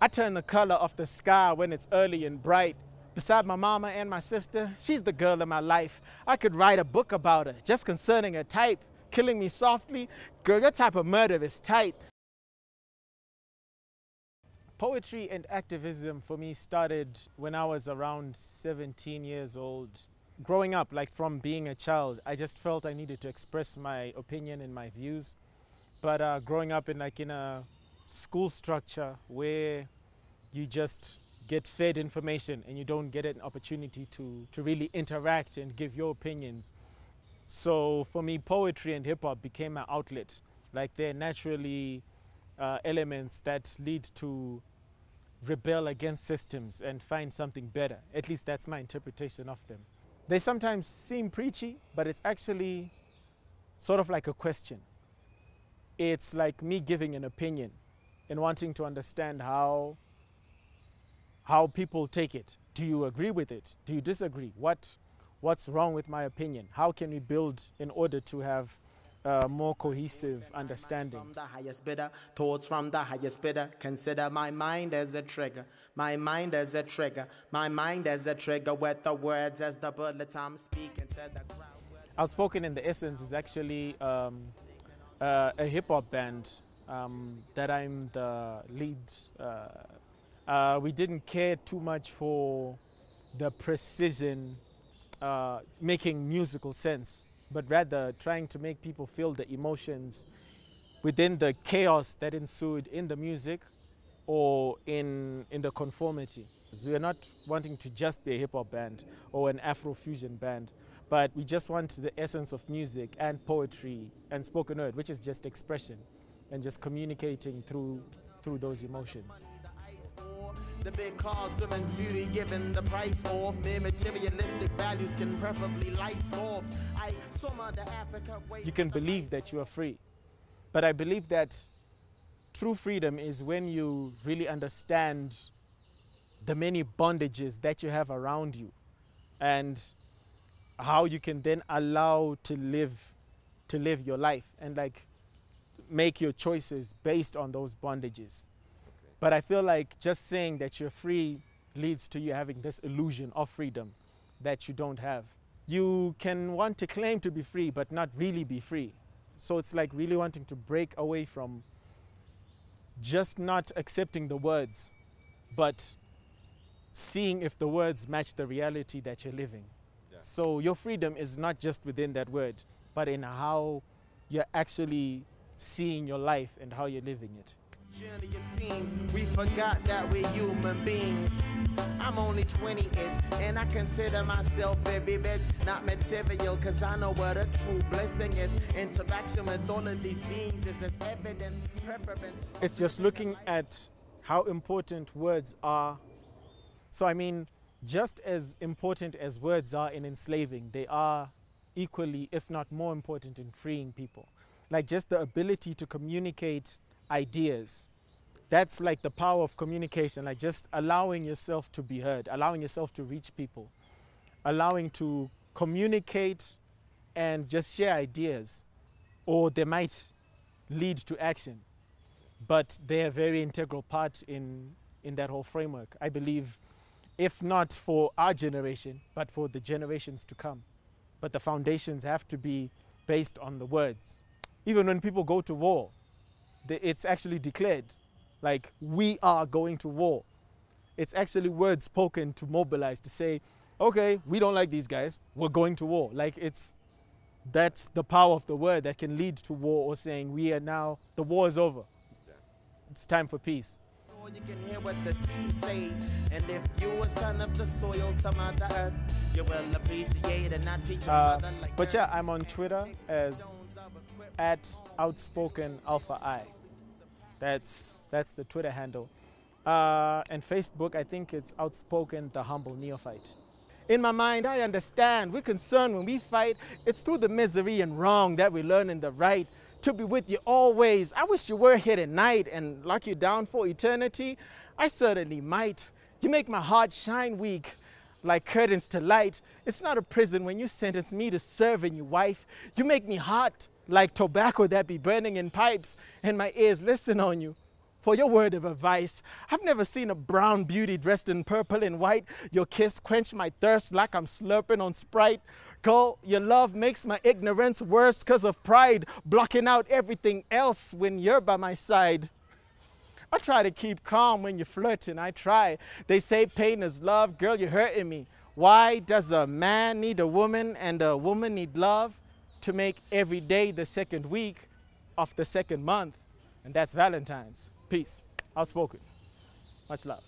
I turn the color of the sky when it's early and bright. Beside my mama and my sister, she's the girl of my life. I could write a book about her, just concerning her type. Killing me softly, girl, your type of murder is tight. Poetry and activism for me started when I was around 17 years old. Growing up, like from being a child, I just felt I needed to express my opinion and my views. But growing up in a school structure where you just get fed information and you don't get an opportunity to really interact and give your opinions. So for me, poetry and hip hop became my outlet. Like they're naturally elements that lead to rebel against systems and find something better. At least that's my interpretation of them. They sometimes seem preachy, but it's actually sort of like a question. It's like me giving an opinion and wanting to understand how people take it. Do you agree with it? Do you disagree? What's wrong with my opinion? How can we build in order to have more cohesive understanding? From the highest bidder, thoughts from the highest bidder. Consider my mind as a trigger. My mind as a trigger. My mind as a trigger. With the words as the bullets I'm speaking to the crowd. Outspoken in the essence is actually a hip hop band that I'm the lead. We didn't care too much for the precision, making musical sense, but rather trying to make people feel the emotions within the chaos that ensued in the music or in the conformity. So we are not wanting to just be a hip hop band or an Afro-fusion band, but we just want the essence of music and poetry and spoken word, which is just expression and just communicating through those emotions. The big cars, women's beauty, given the price off. Mere materialistic values can preferably lights off. I saw Mother Africa. You can believe that you are free. But I believe that true freedom is when you really understand the many bondages that you have around you and how you can then allow to live your life and like make your choices based on those bondages. But I feel like just saying that you're free leads to you having this illusion of freedom that you don't have. You can want to claim to be free, but not really be free. So it's like really wanting to break away from just not accepting the words, but seeing if the words match the reality that you're living. Yeah. So your freedom is not just within that word, but in how you're actually seeing your life and how you're living it. Journey, it seems we forgot that we're human beings. I'm only 20-ish and I consider myself every bit not material, cause I know what a true blessing is. Interaction with all of these beings is as evidence, preference. It's just looking at how important words are. So I mean, just as important as words are in enslaving, they are equally, if not more important in freeing people. Like just the ability to communicate ideas. That's like the power of communication, like just allowing yourself to be heard, allowing yourself to reach people, allowing to communicate and just share ideas, or they might lead to action, but they're a very integral part in that whole framework. I believe, if not for our generation, but for the generations to come. But the foundations have to be based on the words. Even when people go to war, it's actually declared, like, we are going to war. It's actually words spoken to mobilize, to say, okay, we don't like these guys, we're going to war. Like, that's the power of the word that can lead to war, or saying we are now, the war is over. Yeah. It's time for peace. You can hear what the sea says, and if you're a son of the soil to Mother Earth, you will appreciate and not treat your mother like But yeah, I'm on Twitter as @OutspokenAlphaI. That's the Twitter handle. And Facebook, I think it's Outspoken the Humble Neophyte. In my mind, I understand we're concerned when we fight. It's through the misery and wrong that we learn in the right to be with you always. I wish you were here tonight and lock you down for eternity. I certainly might. You make my heart shine weak like curtains to light. It's not a prison when you sentence me to serve in your wife. You make me hot like tobacco that be burning in pipes, and my ears listen on you. for your word of advice. I've never seen a brown beauty dressed in purple and white. Your kiss quenched my thirst like I'm slurping on Sprite. Girl, your love makes my ignorance worse because of pride, blocking out everything else when you're by my side. I try to keep calm when you're flirting, I try. They say pain is love, girl, you're hurting me. Why does a man need a woman and a woman need love? To make every day the second week of the second month, and that's Valentine's. Peace. Outspoken. Much love.